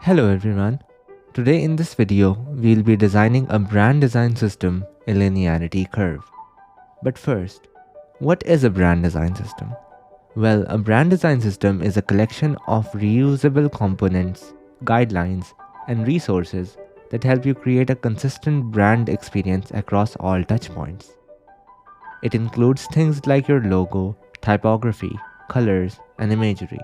Hello everyone. Today in this video, we'll be designing a brand design system in Linearity Curve. But first, what is a brand design system? Well, a brand design system is a collection of reusable components, guidelines, and resources that help you create a consistent brand experience across all touchpoints. It includes things like your logo, typography, colors, and imagery.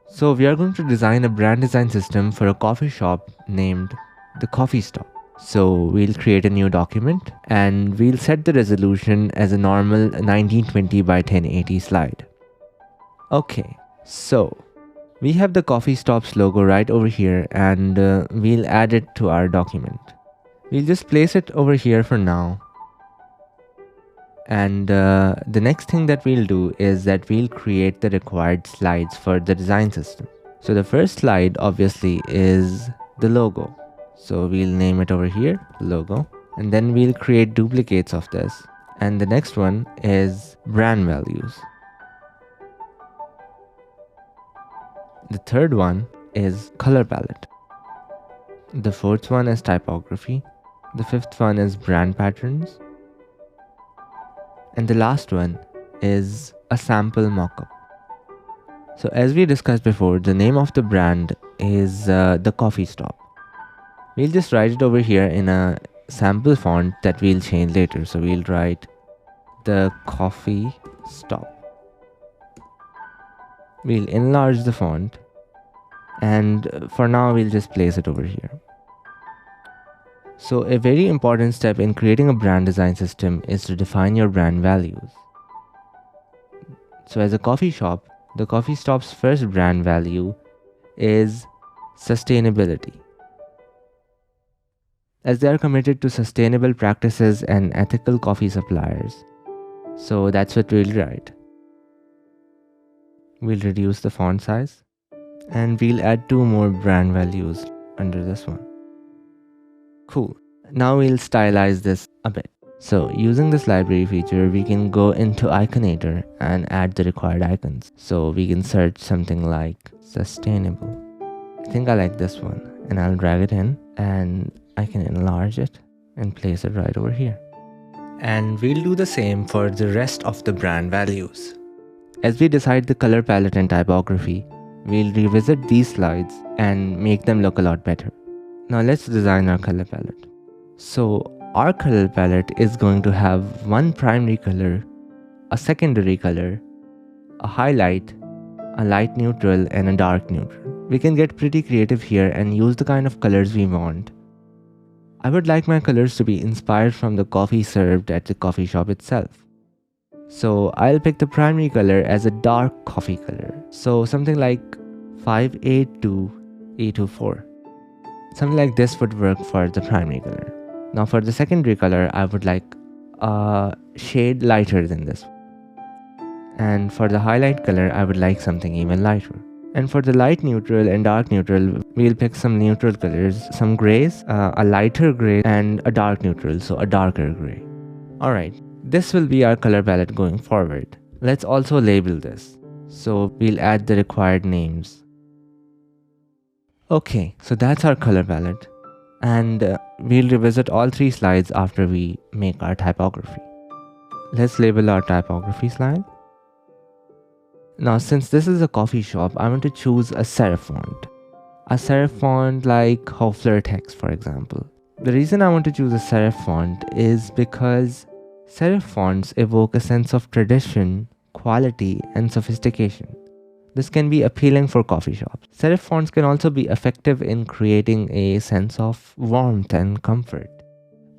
So we are going to design a brand design system for a coffee shop named the Coffee Stop. So we'll create a new document and we'll set the resolution as a normal 1920 by 1080 slide. Okay, so we have the Coffee Stop's logo right over here and we'll add it to our document. We'll just place it over here for now. And the next thing that we'll do is that we'll create the required slides for the design system. So the first slide obviously is the logo. So we'll name it over here, logo, and then we'll create duplicates of this. And the next one is brand values. The third one is color palette. The fourth one is typography. The fifth one is brand patterns. And the last one is a sample mockup. So as we discussed before, the name of the brand is the Coffee Stop. We'll just write it over here in a sample font that we'll change later. So we'll write the Coffee Stop. We'll enlarge the font, and for now we'll just place it over here. So a very important step in creating a brand design system is to define your brand values. So as a coffee shop, the Coffee Stop's first brand value is sustainability, as they are committed to sustainable practices and ethical coffee suppliers. So that's what we'll write. We'll reduce the font size and we'll add 2 more brand values under this one. Cool. Now we'll stylize this a bit. So using this library feature, we can go into Iconator and add the required icons. So we can search something like sustainable. I think I like this one, and I'll drag it in and I can enlarge it and place it right over here. And we'll do the same for the rest of the brand values. As we decide the color palette and typography, we'll revisit these slides and make them look a lot better. Now let's design our color palette. So our color palette is going to have one primary color, a secondary color, a highlight, a light neutral, and a dark neutral. We can get pretty creative here and use the kind of colors we want. I would like my colors to be inspired from the coffee served at the coffee shop itself. So I'll pick the primary color as a dark coffee color. So something like 582A24. Something like this would work for the primary color. Now for the secondary color, I would like a shade lighter than this. And for the highlight color, I would like something even lighter. And for the light neutral and dark neutral, we'll pick some neutral colors, some grays, a lighter gray, and a dark neutral, so a darker gray. Alright, this will be our color palette going forward. Let's also label this. So we'll add the required names. Okay, so that's our color palette, and we'll revisit all 3 slides after we make our typography. Let's label our typography slide. Now since this is a coffee shop, I want to choose a serif font. A serif font like Hoffler text, for example. The reason I want to choose a serif font is because serif fonts evoke a sense of tradition, quality, and sophistication. This can be appealing for coffee shops. Serif fonts can also be effective in creating a sense of warmth and comfort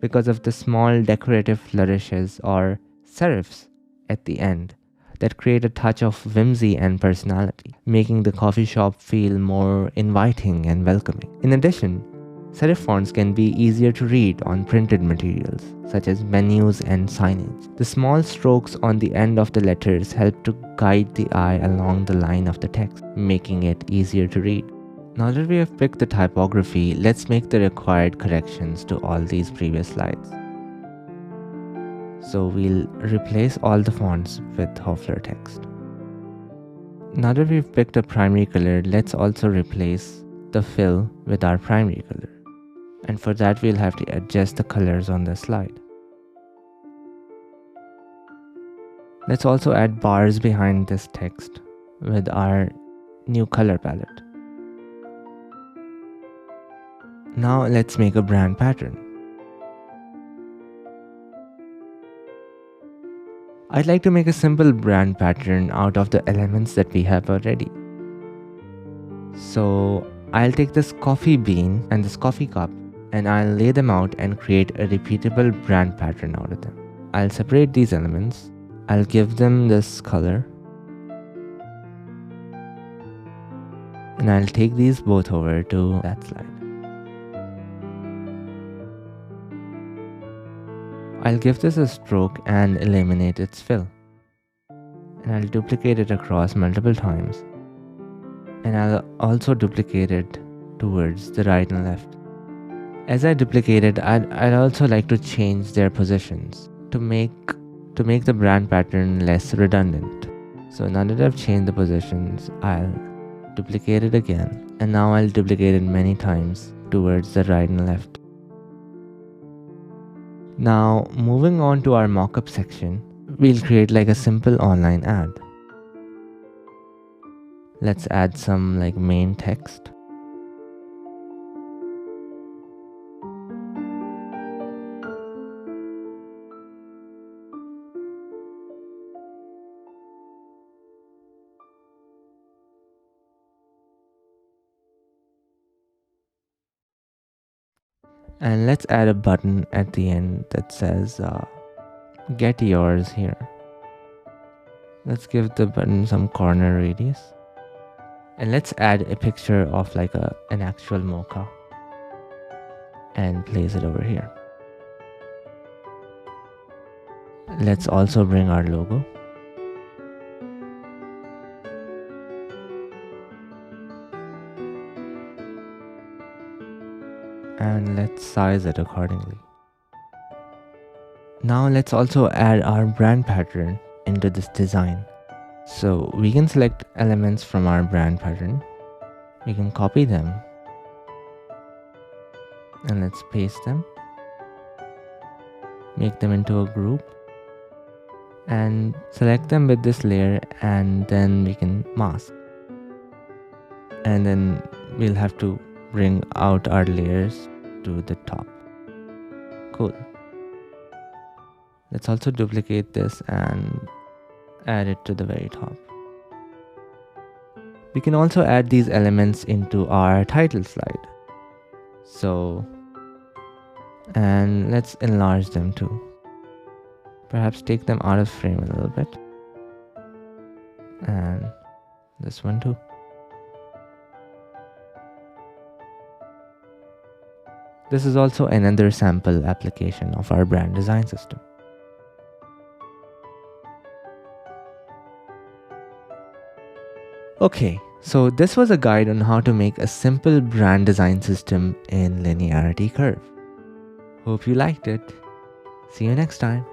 because of the small decorative flourishes or serifs at the end that create a touch of whimsy and personality, making the coffee shop feel more inviting and welcoming. In addition, serif fonts can be easier to read on printed materials, such as menus and signage. The small strokes on the end of the letters help to guide the eye along the line of the text, making it easier to read. Now that we have picked the typography, let's make the required corrections to all these previous slides. So we'll replace all the fonts with Hoffler text. Now that we've picked a primary color, let's also replace the fill with our primary color. And for that, we'll have to adjust the colors on the slide. Let's also add bars behind this text with our new color palette. Now let's make a brand pattern. I'd like to make a simple brand pattern out of the elements that we have already. So I'll take this coffee bean and this coffee cup and I'll lay them out and create a repeatable brand pattern out of them. I'll separate these elements. I'll give them this color. And I'll take these both over to that slide. I'll give this a stroke and eliminate its fill. And I'll duplicate it across multiple times. And I'll also duplicate it towards the right and left. As I duplicate it, I'd also like to change their positions to make the brand pattern less redundant. So now that I've changed the positions, I'll duplicate it again. And now I'll duplicate it many times towards the right and left. Now, moving on to our mockup section, we'll create like a simple online ad. Let's add some like main text. And let's add a button at the end that says get yours here. Let's give the button some corner radius. And let's add a picture of like an actual mocha and place it over here. Let's also bring our logo. And let's size it accordingly. Now let's also add our brand pattern into this design. So we can select elements from our brand pattern. We can copy them. And let's paste them. Make them into a group. And select them with this layer, and then we can mask. And then we'll have to bring out our layers to the top. Cool. Let's also duplicate this and add it to the very top. We can also add these elements into our title slide. And let's enlarge them too. Perhaps take them out of frame a little bit. And this one too. This is also another sample application of our brand design system. Okay, so this was a guide on how to make a simple brand design system in Linearity Curve. Hope you liked it. See you next time.